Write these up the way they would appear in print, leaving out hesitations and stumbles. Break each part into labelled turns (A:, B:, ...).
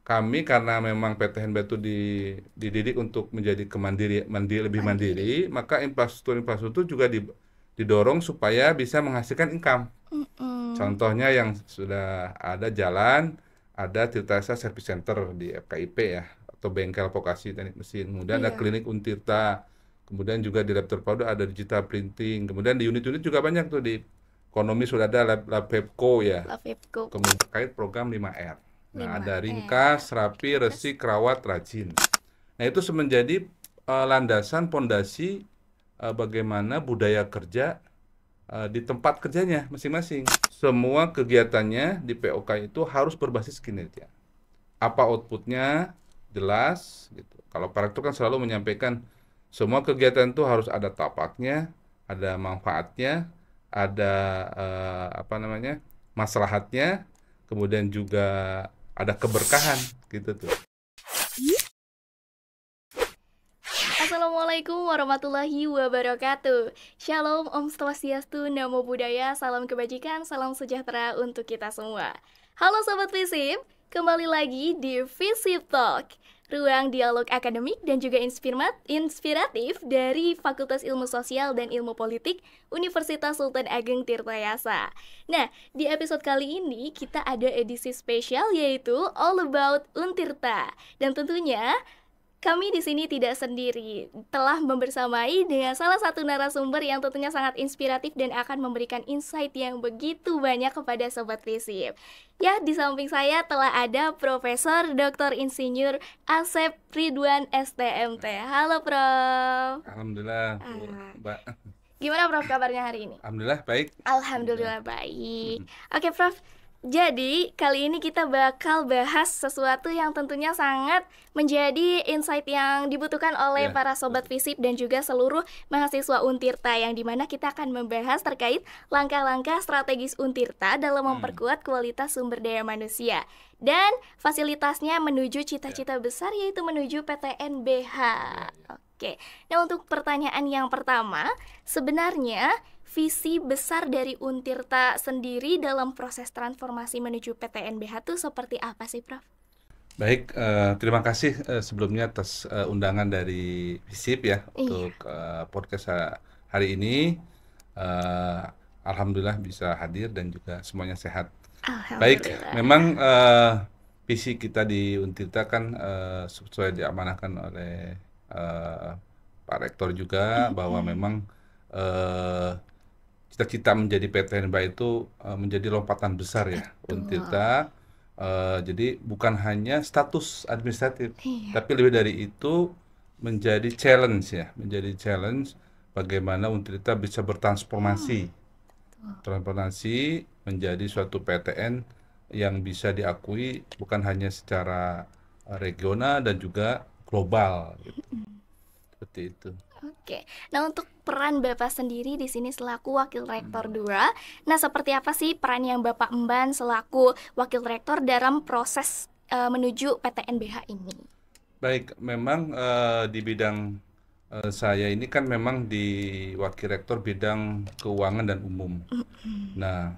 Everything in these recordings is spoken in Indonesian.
A: kami karena memang PTNB itu dididik untuk menjadi lebih mandiri, maka infrastruktur juga didorong supaya bisa menghasilkan income.
B: Mm-mm.
A: Contohnya yang sudah ada jalan, ada Tirta Yasa Service Center di FKIP ya, atau bengkel vokasi teknik mesin. Kemudian ada
B: Iya,
A: klinik Untirta, kemudian juga di lab terpadu ada digital printing. Kemudian di unit-unit juga banyak tuh di ekonomi sudah ada lab Pepco ya.
B: Lavipco
A: Kemudian terkait program 5R. Nah, ada
B: 5R.
A: ringkas, rapi,
B: Ringkas.
A: resik, rawat, rajin. Nah, itu menjadi landasan pondasi bagaimana budaya kerja di tempat kerjanya masing-masing. Semua kegiatannya di POK itu harus berbasis kinerja. Apa outputnya jelas gitu. Kalau Pak Rektor kan selalu menyampaikan semua kegiatan itu harus ada tapaknya, ada manfaatnya, ada apa namanya maslahatnya, kemudian juga ada keberkahan gitu tuh.
B: Assalamualaikum warahmatullahi wabarakatuh. Shalom, Om Swastiastu, Namo Buddhaya, salam kebajikan, salam sejahtera untuk kita semua. Halo Sobat Visip, kembali lagi di Visip Talk, ruang dialog akademik dan juga inspiratif dari Fakultas Ilmu Sosial dan Ilmu Politik Universitas Sultan Ageng Tirtayasa. Nah, di episode kali ini kita ada edisi spesial yaitu All About Untirta. Dan tentunya kami di sini tidak sendiri, telah membersamai dengan salah satu narasumber yang tentunya sangat inspiratif dan akan memberikan insight yang begitu banyak kepada Sobat Visip. Ya, di samping saya telah ada Profesor Dr. Insinyur Asep Ridwan STMT. Halo Prof.
A: Alhamdulillah, Bu,
B: Ah,
A: Mbak.
B: Gimana Prof kabarnya hari ini?
A: Alhamdulillah baik. Alhamdulillah.
B: Alhamdulillah baik. Oke, Prof. Jadi, kali ini kita bakal bahas sesuatu yang tentunya sangat menjadi insight yang dibutuhkan oleh
A: Ya,
B: para sobat Visip dan juga seluruh mahasiswa Untirta, yang dimana kita akan membahas terkait langkah-langkah strategis Untirta dalam memperkuat kualitas sumber daya manusia dan fasilitasnya menuju
A: ya,
B: cita-cita besar, yaitu menuju PTNBH.
A: ya, ya.
B: Oke, nah untuk pertanyaan yang pertama, sebenarnya visi besar dari Untirta sendiri dalam proses transformasi menuju PTNBH itu seperti apa sih, Prof?
A: Baik, terima kasih sebelumnya atas undangan dari FISIP ya
B: Iya,
A: untuk podcast hari ini. Eh, Alhamdulillah bisa hadir dan juga semuanya sehat. Baik,
B: alhamdulillah.
A: memang visi kita di Untirta kan sesuai diamanahkan oleh eh, Pak Rektor juga bahwa
B: Mm-mm.
A: memang eh, cita-cita menjadi PTNBA itu menjadi lompatan besar ya
B: Betul.
A: Untirta. Jadi bukan hanya status administratif,
B: Iya,
A: tapi lebih dari itu menjadi challenge ya, menjadi challenge bagaimana Untirta bisa bertransformasi,
B: betul.
A: transformasi menjadi suatu PTN yang bisa diakui bukan hanya secara regional dan juga global gitu. Seperti itu.
B: Oke. Nah, untuk peran Bapak sendiri di sini selaku Wakil Rektor
A: Hmm.
B: 2. Nah, seperti apa sih peran yang Bapak emban selaku Wakil Rektor dalam proses menuju PTNBH ini?
A: Baik, memang di bidang saya ini kan memang di Wakil Rektor bidang keuangan dan umum. Nah,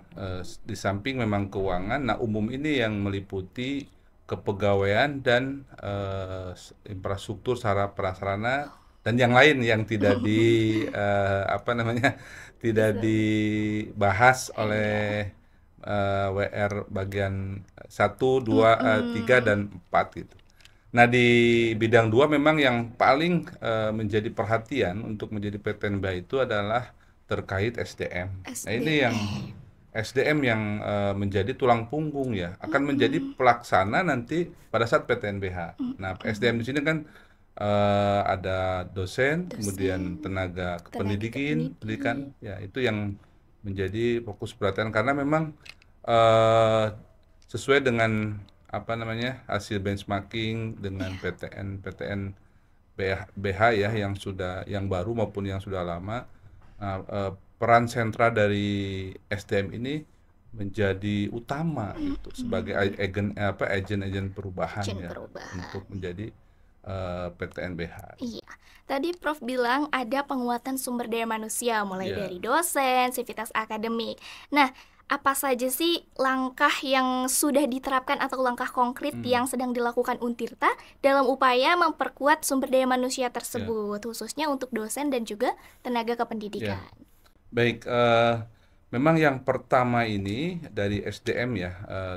A: di samping memang keuangan, nah umum ini yang meliputi kepegawaian dan infrastruktur sarana prasarana dan yang lain yang tidak apa namanya tidak
B: Bisa.
A: dibahas
B: Iya.
A: oleh WR bagian 1, 2, 3
B: Mm-mm.
A: dan 4 gitu. Nah, di bidang 2 memang yang paling menjadi perhatian untuk menjadi PTNBH itu adalah terkait SDM. Nah, ini yang
B: SDM.
A: SDM yang menjadi tulang punggung ya, akan menjadi
B: Mm-mm.
A: pelaksana nanti pada saat PTNBH. Nah, SDM di
B: Mm-mm.
A: sini kan ada dosen, kemudian
B: Dosen,
A: tenaga
B: tenaga
A: pendidikan,
B: kependidik.
A: ya itu yang menjadi fokus perhatian karena memang eh, sesuai dengan apa namanya hasil benchmarking dengan
B: Iya.
A: PTN BH ya yang baru maupun yang sudah lama. Nah, peran sentra dari SDM ini menjadi utama gitu sebagai
B: Mm-mm.
A: agen perubahan
B: Agen
A: ya
B: perubahan.
A: untuk menjadi PTNBH.
B: Iya, tadi Prof bilang ada penguatan sumber daya manusia mulai
A: Ya,
B: dari dosen, sivitas akademik. Nah, Apa saja sih langkah yang sudah diterapkan atau langkah konkret
A: Hmm,
B: yang sedang dilakukan Untirta dalam upaya memperkuat sumber daya manusia
A: ya,
B: tersebut, khususnya untuk dosen dan juga tenaga
A: ya.
B: kependidikan?
A: Baik, memang yang pertama ini dari SDM ya,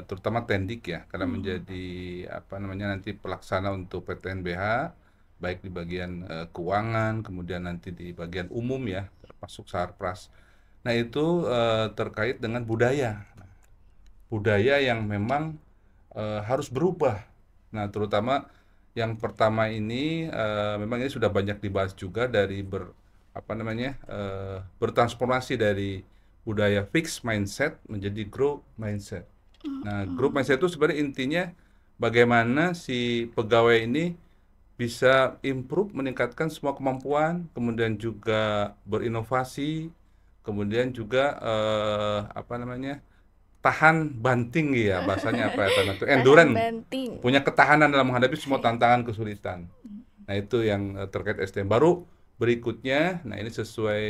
A: terutama Tendik ya, karena
B: Hmm.
A: menjadi apa namanya nanti pelaksana untuk PTNBH, baik di bagian keuangan, kemudian nanti di bagian umum ya, termasuk Sarpras. Nah itu terkait dengan budaya, budaya yang memang harus berubah. Nah terutama yang pertama ini memang ini sudah banyak dibahas juga dari apa namanya bertransformasi dari budaya fixed mindset menjadi growth mindset. Nah, growth
B: Hmm.
A: mindset itu sebenarnya intinya bagaimana si pegawai ini bisa improve, meningkatkan semua kemampuan, kemudian juga berinovasi, kemudian juga apa namanya tahan banting ya bahasanya apa ya tanah itu
B: Tahan
A: endurance,
B: banting.
A: punya ketahanan dalam menghadapi semua tantangan kesulitan. Nah, itu yang terkait SDM. Baru berikutnya, nah ini sesuai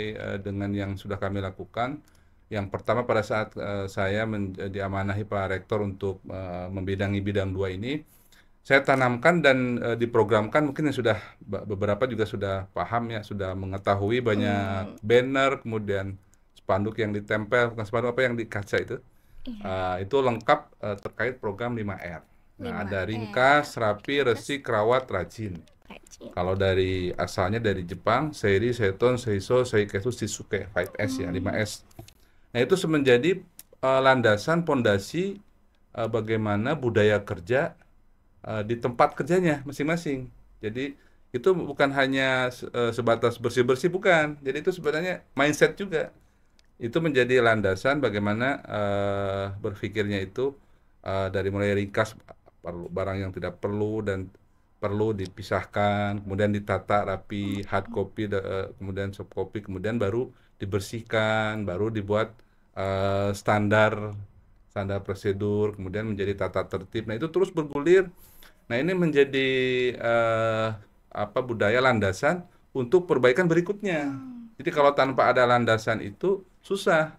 A: dengan yang sudah kami lakukan. Yang pertama pada saat saya diamanahi Pak Rektor untuk membidangi bidang dua ini, saya tanamkan dan diprogramkan mungkin yang sudah beberapa juga sudah paham ya, sudah mengetahui banyak
B: Hmm.
A: banner, kemudian spanduk yang ditempel, bukan spanduk apa yang di kaca itu.
B: Iya.
A: Itu lengkap terkait program 5R. Nah, ada
B: 5R.
A: ringkas, rapi,
B: Ringkas,
A: resik, rawat, rajin.
B: rajin.
A: Kalau dari asalnya dari Jepang, Seiri, Seiton, Seiso, Seiketsu, Shisuke, 5S ya,
B: Hmm.
A: 5S. Nah, itu menjadi landasan pondasi bagaimana budaya kerja di tempat kerjanya masing-masing. Jadi itu bukan hanya sebatas bersih-bersih, bukan. Jadi itu sebenarnya mindset juga. Itu menjadi landasan bagaimana berpikirnya itu dari mulai ringkas barang yang tidak perlu dan perlu dipisahkan, kemudian ditata rapi, hard copy, kemudian soft copy, kemudian baru dibersihkan, baru dibuat standar standar prosedur, kemudian menjadi tata tertib. Nah itu terus bergulir. Nah ini menjadi eh, apa budaya landasan untuk perbaikan berikutnya.
B: Hmm.
A: Jadi kalau tanpa ada landasan itu susah.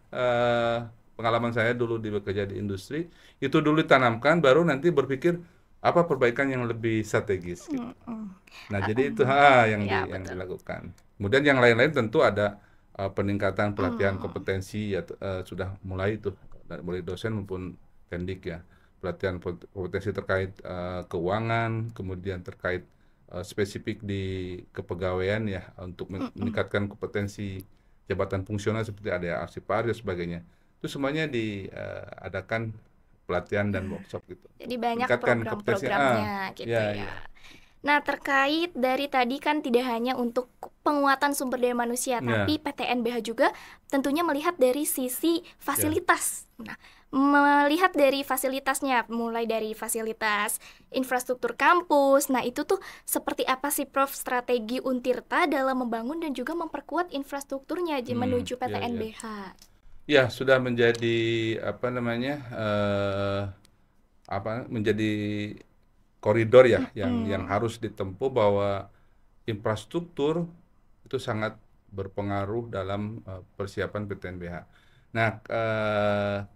A: Pengalaman saya dulu bekerja di industri, itu dulu ditanamkan, baru nanti berpikir apa perbaikan yang lebih strategis gitu.
B: Hmm. Hmm.
A: Nah, jadi itu
B: Hmm. Ya,
A: yang
B: betul.
A: dilakukan. Kemudian yang lain-lain tentu ada peningkatan pelatihan
B: Hmm.
A: kompetensi ya sudah mulai itu dari mulai dosen maupun pendik ya. Pelatihan kompetensi terkait keuangan, kemudian terkait spesifik di kepegawaian ya untuk
B: Hmm.
A: meningkatkan kompetensi jabatan fungsional seperti ada arsiparis dan sebagainya. Itu semuanya diadakan pelatihan dan workshop gitu.
B: Jadi banyak
A: Meningkatkan kompetensi
B: program-programnya gitu
A: ya
B: ya.
A: ya.
B: Nah, terkait dari tadi kan tidak hanya untuk penguatan sumber daya manusia,
A: Ya,
B: tapi PTNBH juga tentunya melihat dari sisi
A: ya.
B: fasilitas. Nah, melihat dari fasilitasnya, mulai dari fasilitas infrastruktur kampus. Nah, itu tuh seperti apa sih Prof strategi Untirta dalam membangun dan juga memperkuat infrastrukturnya menuju
A: Ya, ya.
B: PTNBH?
A: Ya, sudah menjadi apa namanya? Apa menjadi koridor ya yang
B: Mm-mm.
A: harus ditempuh bahwa infrastruktur itu sangat berpengaruh dalam persiapan PTNBH. Nah,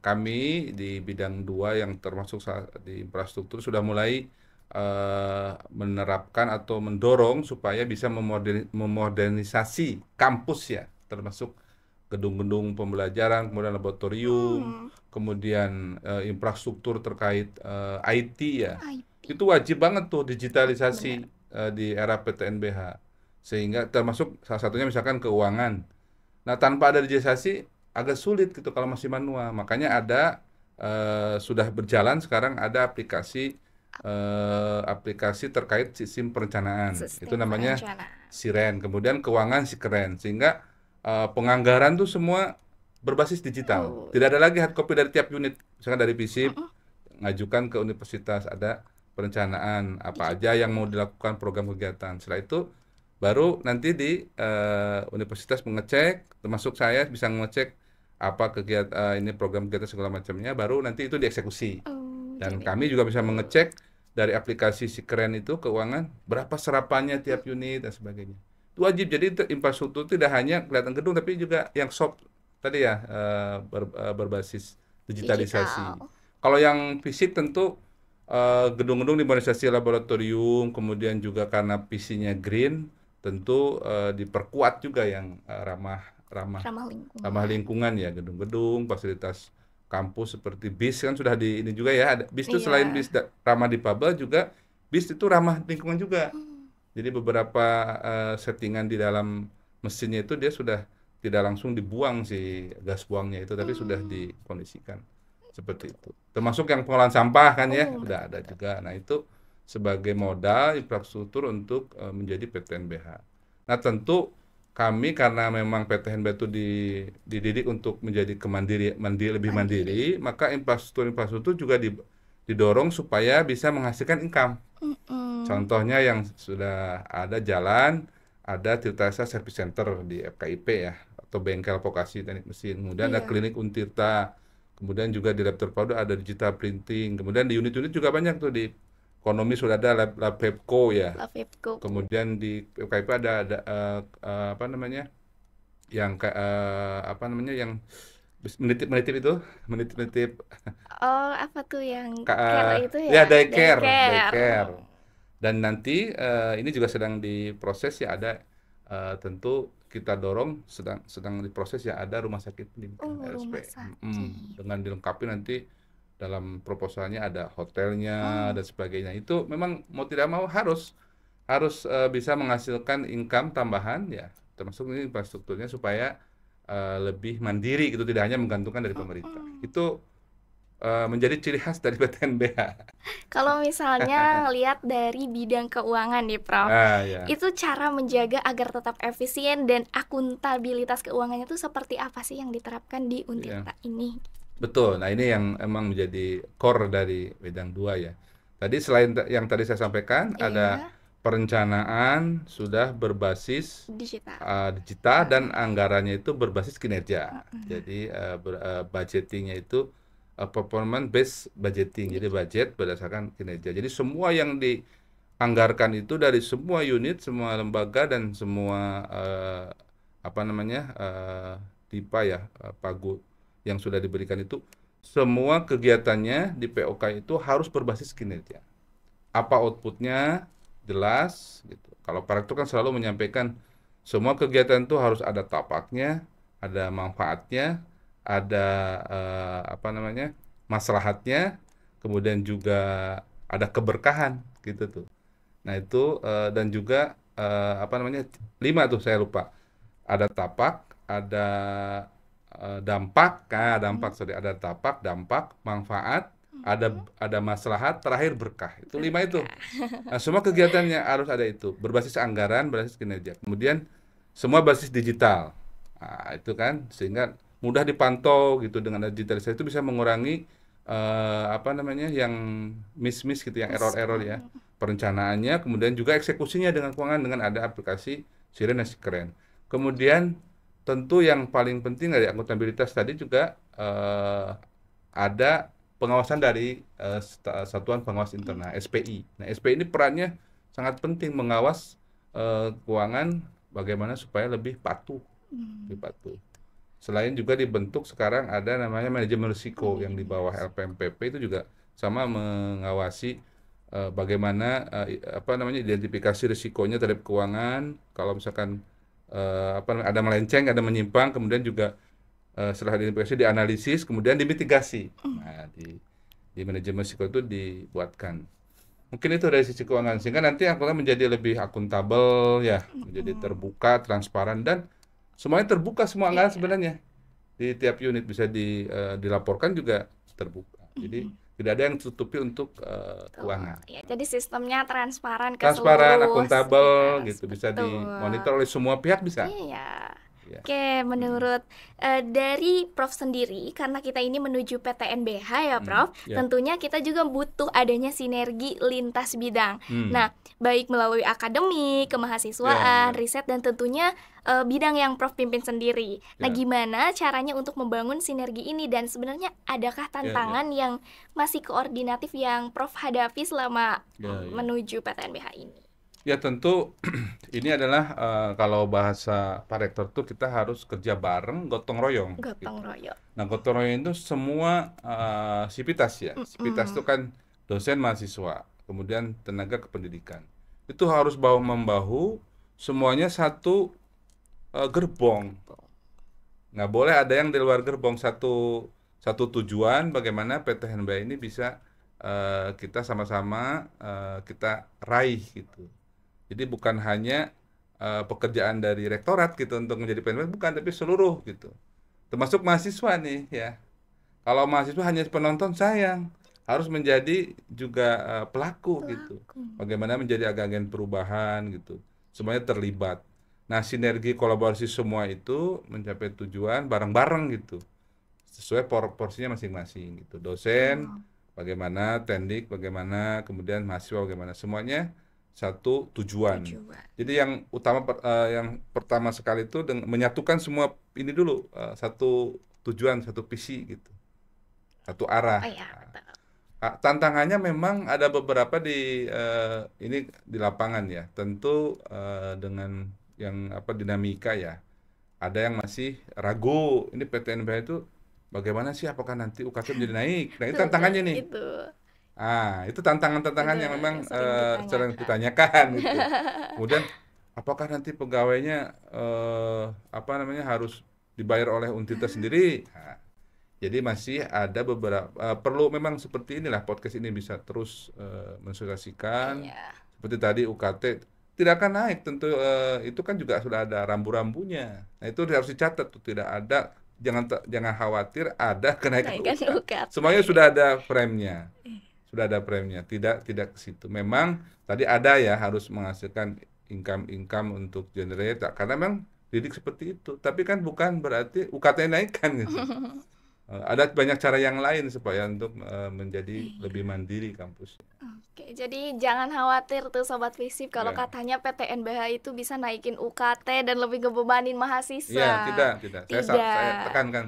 A: kami di bidang dua yang termasuk di infrastruktur sudah mulai menerapkan atau mendorong supaya bisa memodernisasi kampus ya, termasuk gedung-gedung pembelajaran, kemudian laboratorium,
B: Hmm,
A: kemudian infrastruktur terkait IT ya.
B: IP.
A: Itu wajib banget tuh digitalisasi
B: Benar.
A: di era PTNBH. Sehingga termasuk salah satunya misalkan keuangan. Nah, tanpa ada digitalisasi agak sulit gitu kalau masih manual. Makanya ada sudah berjalan sekarang ada aplikasi terkait sistem perencanaan. Itu
B: Sistem
A: namanya
B: perencanaan.
A: Siren. Kemudian keuangan si keren. Sehingga penganggaran tuh semua berbasis digital.
B: Oh,
A: Tidak ada lagi hard copy dari tiap unit. Misalkan dari FISIP,
B: mm-mm.
A: ngajukan ke universitas, ada perencanaan apa aja yang mau dilakukan program kegiatan. Setelah itu baru nanti di universitas mengecek, termasuk saya bisa mengecek apa kegiatan ini program kegiatan segala macamnya, baru nanti itu dieksekusi.
B: Oh,
A: Dan
B: jadi
A: kami juga bisa
B: gitu.
A: mengecek dari aplikasi si keren itu keuangan berapa serapannya tiap unit dan sebagainya. Itu wajib. Jadi infrastruktur tidak hanya kelihatan gedung tapi juga yang soft tadi ya berbasis digitalisasi.
B: Digital.
A: Kalau yang fisik tentu gedung-gedung di laboratorium, kemudian juga karena visinya green, tentu diperkuat juga yang ramah ramah
B: Ramah
A: ramah
B: lingkungan.
A: lingkungan ya, gedung-gedung, fasilitas kampus seperti bis kan sudah di ini juga ya. Bis itu selain
B: Iya.
A: bis ramah difabel juga bis itu ramah lingkungan juga.
B: Hmm.
A: Jadi beberapa settingan di dalam mesinnya itu dia sudah tidak langsung dibuang si gas buangnya itu, tapi sudah
B: Hmm.
A: dikondisikan seperti itu. Termasuk yang pengolahan sampah kan ya,
B: Oh,
A: udah
B: betul
A: ada
B: betul.
A: juga. Nah itu sebagai modal infrastruktur untuk menjadi PTNBH. Nah tentu kami karena memang PTNBH itu dididik untuk menjadi lebih
B: Mandiri.
A: mandiri, maka infrastruktur juga didorong supaya bisa menghasilkan income.
B: Mm-mm.
A: Contohnya yang sudah ada jalan, ada Tirtasa Service Center di FKIP ya, atau bengkel vokasi teknik mesin. Kemudian ada
B: Iya.
A: klinik Untirta, kemudian juga di Lab Terpadu ada digital printing. Kemudian di unit-unit juga banyak tuh di ekonomi sudah ada lab Pepco ya.
B: Love it, go.
A: Kemudian di FKIP ada apa namanya, yang apa namanya yang menitip-menitip itu, menitip-menitip
B: Oh, apa tuh yang care itu ya?
A: ya daycare,
B: Daycare.
A: daycare. Dan nanti ini juga sedang diproses ya ada tentu kita dorong sedang sedang diproses ya ada rumah sakit pendidikan
B: Oh,
A: RSP.
B: rumah sakit.
A: Dengan dilengkapi nanti dalam proposalnya ada hotelnya
B: Hmm.
A: dan sebagainya. Itu memang mau tidak mau harus harus bisa menghasilkan income tambahan ya, termasuk ini infrastrukturnya supaya lebih mandiri gitu, tidak hanya menggantungkan dari pemerintah.
B: Mm-mm.
A: Itu menjadi ciri khas dari PTNBH.
B: Kalau misalnya lihat dari bidang keuangan nih, Prof,
A: Ah ya.
B: itu cara menjaga agar tetap efisien dan akuntabilitas keuangannya itu seperti apa sih yang diterapkan di
A: Iya.
B: Untirta ini?
A: Betul. Nah, ini yang emang menjadi core dari bidang 2 ya. Tadi selain yang tadi saya sampaikan, ada
B: Iya,
A: perencanaan sudah berbasis
B: digital.
A: digital dan
B: Mm-mm.
A: anggarannya itu berbasis kinerja.
B: Mm-mm.
A: Jadi budgetingnya itu performance based budgeting. Jadi budget berdasarkan kinerja. Jadi semua yang dianggarkan itu dari semua unit, semua lembaga dan semua apa namanya DIPA ya, pagu yang sudah diberikan itu semua kegiatannya di POK itu harus berbasis kinerja. Apa outputnya jelas gitu. Kalau Pareto kan selalu menyampaikan semua kegiatan itu harus ada tapaknya, ada manfaatnya, ada apa namanya maslahatnya, kemudian juga ada keberkahan gitu tuh. Nah itu dan juga apa namanya 5 tuh saya lupa. Ada tapak, ada dampak,
B: Mm.
A: sorry, ada tapak, dampak, manfaat, ada
B: Mm-mm.
A: ada maslahat, terakhir berkah. Itu 5 itu.
B: Berkah.
A: Nah, semua kegiatannya harus ada itu, berbasis anggaran, berbasis kinerja. Kemudian semua basis digital. Nah, itu kan sehingga mudah dipantau gitu dengan digitalisasi itu bisa mengurangi apa namanya yang miss-miss gitu, yang error-error ya.
B: Mm.
A: Perencanaannya, kemudian juga eksekusinya dengan keuangan dengan ada aplikasi Siren dan Keren. Kemudian tentu yang paling penting dari akuntabilitas tadi juga ada pengawasan dari Satuan Pengawas Internal (SPI). Nah, SPI ini perannya sangat penting mengawas keuangan bagaimana supaya lebih
B: Mm.
A: patuh. Selain juga dibentuk sekarang ada namanya manajemen risiko yang di
B: Manajemen
A: bawah
B: risiko.
A: LPMPP itu juga sama mengawasi bagaimana apa namanya identifikasi risikonya terhadap keuangan. Kalau misalkan apa ada melenceng, ada menyimpang, kemudian juga setelah diidentifikasi dianalisis, kemudian dimitigasi.
B: Mm.
A: Nah, di manajemen risiko itu dibuatkan. Mungkin itu dari sisi keuangan sehingga nanti akuntan menjadi lebih akuntabel ya, menjadi
B: Mm-mm.
A: terbuka, transparan dan semuanya terbuka semua anggaran
B: Iya.
A: sebenarnya di tiap unit bisa dilaporkan juga terbuka. Jadi
B: Mm-mm.
A: tidak ada yang tutupi untuk
B: Betul.
A: keuangan.
B: Ya, jadi sistemnya transparan ke
A: Transparan,
B: seluruh
A: akuntabel
B: yes,
A: gitu, bisa
B: betul.
A: dimonitor oleh semua pihak bisa.
B: Iya.
A: Ya.
B: Oke, menurut dari Prof sendiri, karena kita ini menuju PTNBH ya, Prof,
A: Ya.
B: tentunya kita juga butuh adanya sinergi lintas bidang.
A: Hmm.
B: Nah, baik melalui akademik,
A: Ya.
B: kemahasiswaan, riset, dan tentunya bidang yang Prof pimpin sendiri. Nah,
A: Ya.
B: gimana caranya untuk membangun sinergi ini dan sebenarnya adakah tantangan yang masih koordinatif yang Prof hadapi selama
A: Ya.
B: menuju PTNBH ini?
A: Ya tentu ini adalah kalau bahasa Pak Rektor tuh kita harus kerja bareng, gotong royong
B: Gotong
A: gitu.
B: royong.
A: Nah, gotong royong itu semua sivitas ya. Sivitas itu
B: Mm-mm.
A: kan dosen mahasiswa, kemudian tenaga kependidikan. Itu harus bahu membahu, semuanya satu gerbong. Nggak boleh ada yang di luar gerbong. Satu satu tujuan bagaimana PTNBH ini bisa kita sama-sama kita raih gitu. Jadi bukan hanya pekerjaan dari rektorat gitu untuk menjadi PNBH, bukan, tapi seluruh gitu. Termasuk mahasiswa nih ya. Kalau mahasiswa hanya penonton sayang, harus menjadi juga pelaku gitu.
B: Pelaku.
A: Bagaimana menjadi agen perubahan gitu. Semuanya terlibat. Nah, sinergi kolaborasi semua itu mencapai tujuan bareng-bareng gitu. Sesuai porsinya masing-masing gitu. Dosen
B: Oh,
A: bagaimana, tendik bagaimana, kemudian mahasiswa bagaimana. Semuanya satu tujuan.
B: tujuan.
A: Jadi yang utama yang pertama sekali itu menyatukan semua ini dulu, satu tujuan, satu visi gitu, satu arah.
B: Oh ya, betul.
A: Tantangannya memang ada beberapa di ini di lapangan ya. Tentu dengan yang apa dinamika ya. Ada yang masih ragu, ini PTNBH itu bagaimana sih, apakah nanti UKT menjadi naik? Nah, itu
B: Betul,
A: tantangannya nih.
B: itu.
A: Itu tantangan-tantangan yang
B: Betul,
A: memang
B: yang sering
A: sering
B: ditanyakan.
A: ditanyakan gitu. Kemudian apakah nanti pegawainya apa namanya harus dibayar oleh Untita sendiri? Nah, jadi masih ada beberapa perlu memang seperti inilah podcast ini bisa terus mensosialisasikan
B: Iya.
A: seperti tadi UKT tidak akan naik tentu itu kan juga sudah ada rambu-rambunya. Nah, itu harus dicatat tuh tidak ada jangan khawatir ada kenaikan
B: Naikkan
A: UKT.
B: UKT.
A: Semuanya sudah ada frame-nya. Sudah ada premnya, tidak ke situ. Memang tadi ada ya harus menghasilkan income untuk generate, karena memang didik seperti itu. Tapi kan bukan berarti UKT naikkan gitu. Ada banyak cara yang lain supaya untuk menjadi lebih mandiri kampus.
B: Oke, jadi jangan khawatir tuh Sobat Visip kalau
A: Ya,
B: katanya PTNBH itu bisa naikin UKT dan lebih ngebebanin
A: iya tidak
B: mahasiswa.
A: tidak. Saya
B: Tidak.
A: tekankan,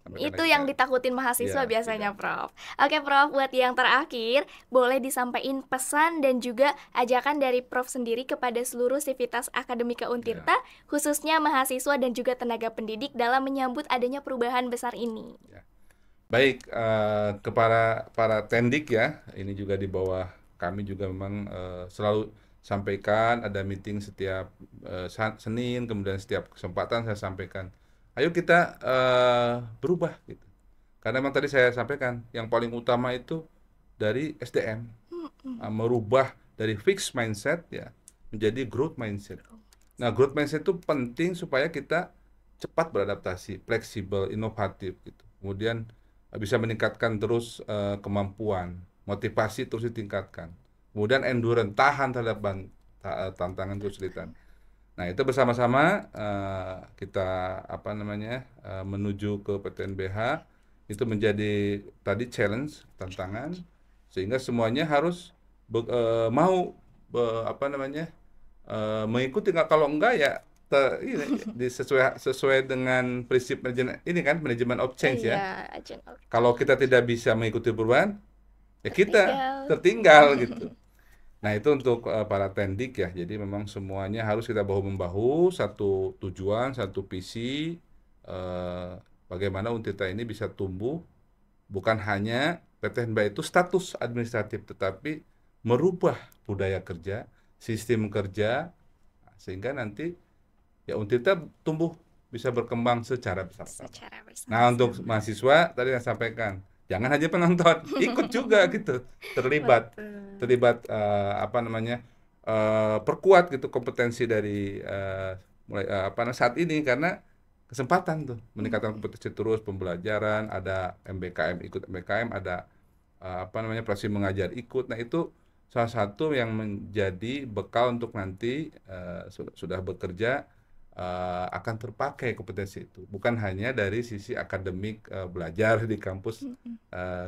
A: sampaikan
B: Itu
A: lagi
B: yang
A: ya.
B: ditakutin
A: Iya
B: mahasiswa
A: tidak.
B: biasanya, Prof. Oke, Prof, buat yang terakhir, boleh disampaikan pesan dan juga ajakan dari Prof sendiri kepada seluruh sivitas akademika
A: Ya,
B: Untirta, khususnya mahasiswa dan juga tenaga pendidik dalam menyambut adanya perubahan besar ini.
A: ya. Baik, kepada para tendik ya, ini juga di bawah kami juga memang selalu sampaikan ada meeting setiap Senin, kemudian setiap kesempatan saya sampaikan, ayo kita berubah gitu. Karena memang tadi saya sampaikan, yang paling utama itu dari SDM, merubah dari fixed mindset ya menjadi growth mindset. Nah, growth mindset itu penting supaya kita cepat beradaptasi, fleksibel, inovatif gitu. Kemudian bisa meningkatkan terus kemampuan, motivasi terus ditingkatkan. Kemudian endurance, tahan terhadap tantangan kesulitan. Nah, itu bersama-sama kita apa namanya menuju ke PTNBH itu menjadi tadi challenge, tantangan sehingga semuanya harus mau apa namanya mengikuti. Nggak, kalau enggak ya ini sesuai sesuai dengan prinsip manajemen ini kan manajemen of change ya.
B: Iya, Agent of
A: Kalau kita
B: Change.
A: tidak bisa mengikuti perubahan, ya kita
B: Tertinggal.
A: tertinggal gitu. Nah, itu untuk para tendik ya. Jadi memang semuanya harus kita bahu-membahu, satu tujuan, satu visi, eh, bagaimana Untita ini bisa tumbuh, bukan hanya PTNBH itu status administratif, tetapi merubah budaya kerja, sistem kerja, sehingga nanti ya Untita tumbuh bisa berkembang secara bersama-sama.
B: Secara
A: Nah, untuk
B: bersama-sama.
A: mahasiswa tadi yang sampaikan, jangan hanya penonton, ikut juga gitu, terlibat,
B: Betul.
A: terlibat apa namanya, perkuat gitu kompetensi dari mulai apa namanya saat ini karena kesempatan tuh meningkatkan kompetensi terus pembelajaran, ada MBKM ikut MBKM, ada apa namanya praksi mengajar ikut. Nah, itu salah satu yang menjadi bekal untuk nanti sudah bekerja akan terpakai kompetensi itu. Bukan hanya dari sisi akademik belajar di kampus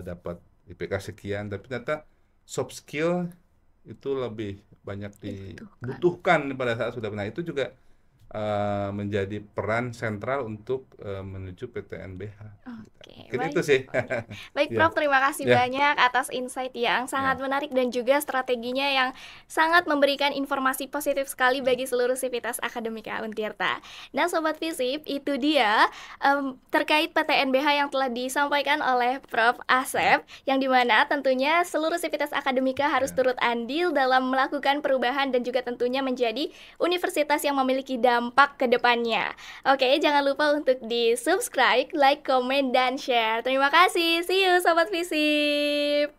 A: dapat IPK sekian, tapi ternyata soft skill itu lebih banyak
B: Dibutuhkan.
A: dibutuhkan pada saat sudah benar. Itu juga menjadi peran sentral untuk menuju PTNBH.
B: Oke,
A: Mungkin
B: baik.
A: itu sih.
B: Baik,
A: Ya,
B: Prof, terima kasih
A: ya,
B: banyak atas insight yang sangat
A: ya.
B: menarik dan juga strateginya yang sangat memberikan informasi positif sekali bagi seluruh sivitas akademika Untirta. Nah, Sobat Visip, itu dia terkait PTNBH yang telah disampaikan oleh Prof. Asep, yang dimana tentunya seluruh sivitas akademika harus
A: Ya.
B: turut andil dalam melakukan perubahan dan juga tentunya menjadi universitas yang memiliki dampak ke depannya. Oke, jangan lupa untuk di-subscribe, like, komen, dan share. Terima kasih. See you, Sobat Visip.